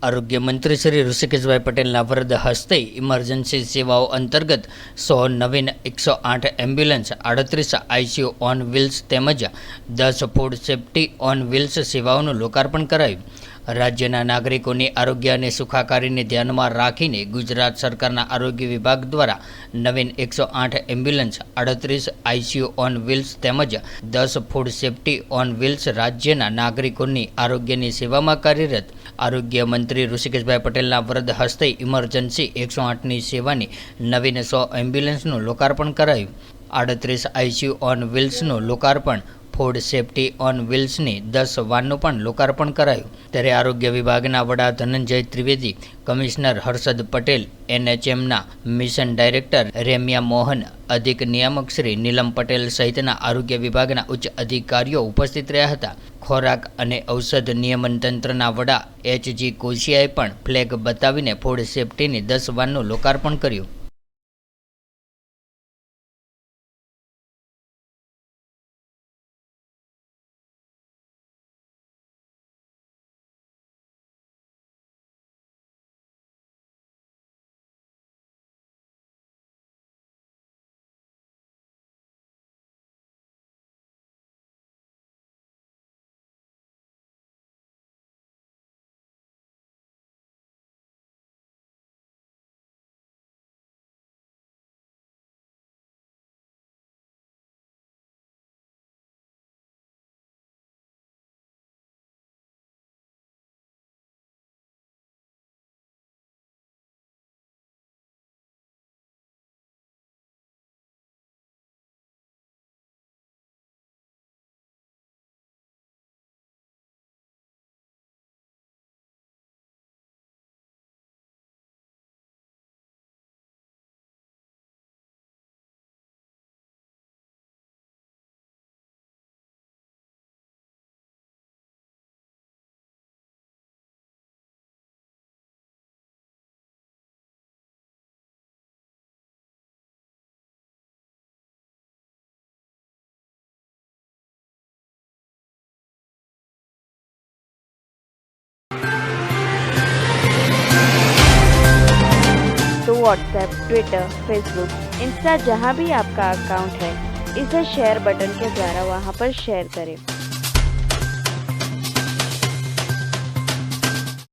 આરોગ્ય મંત્રી શ્રી ઋષિકેશભાઈ પટેલના વરદ હસ્તે ઇમરજન્સી સેવાઓ અંતર્ગત 100 નવીન 108 એમ્બ્યુલન્સ, 38 આઈસીયુ ઓન વ્હીલ્સ તેમજ 10 ફૂડ સેફ્ટી ઓન વ્હીલ્સ સેવાઓનું લોકાર્પણ કરાયું. રાજ્યના નાગરિકોની આરોગ્ય અને સુખાકારીને ધ્યાનમાં રાખીને ગુજરાત સરકારના આરોગ્ય વિભાગ દ્વારા નવીન 108 એમ્બ્યુલન્સ, 38 આઈસીયુ ઓન વ્હીલ્સ તેમજ 10 ફૂડ સેફ્ટી ઓન વ્હીલ્સ રાજ્યના નાગરિકોની આરોગ્યની સેવામાં કાર્યરત આરોગ્ય મંત્રી ઋષિકેશભાઈ પટેલના વરદ હસ્તે ઇમરજન્સી 108ની સેવાની નવીન 100 એમ્બ્યુલન્સનું લોકાર્પણ કરાયું. 38 આઈસીયુ ઓન વ્હીલ્સનું લોકાર્પણ, ફૂડ સેફ્ટી ઓન વ્હીલ્સની 10 વાનનું પણ લોકાર્પણ કરાયું. ત્યારે આરોગ્ય વિભાગના વડા ધનંજય ત્રિવેદી, કમિશનર હર્ષદ પટેલ, એનએચએમના મિશન ડાયરેક્ટર રેમ્યા મોહન, અધિક નિયામક શ્રી નીલમ પટેલ સહિતના આરોગ્ય વિભાગના ઉચ્ચ અધિકારીઓ ઉપસ્થિત રહ્યા હતા. ખોરાક અને ઔષધ નિયમન તંત્રના વડા એચજી કોશિયાએ પણ ફ્લેગ બતાવીને ફૂડ સેફ્ટીની 10 વાનનું લોકાર્પણ કર્યું. तो व्हाट्सएप, ट्विटर, फेसबुक, इंस्टा जहाँ भी आपका अकाउंट है, इसे शेयर बटन के द्वारा वहाँ पर शेयर करें.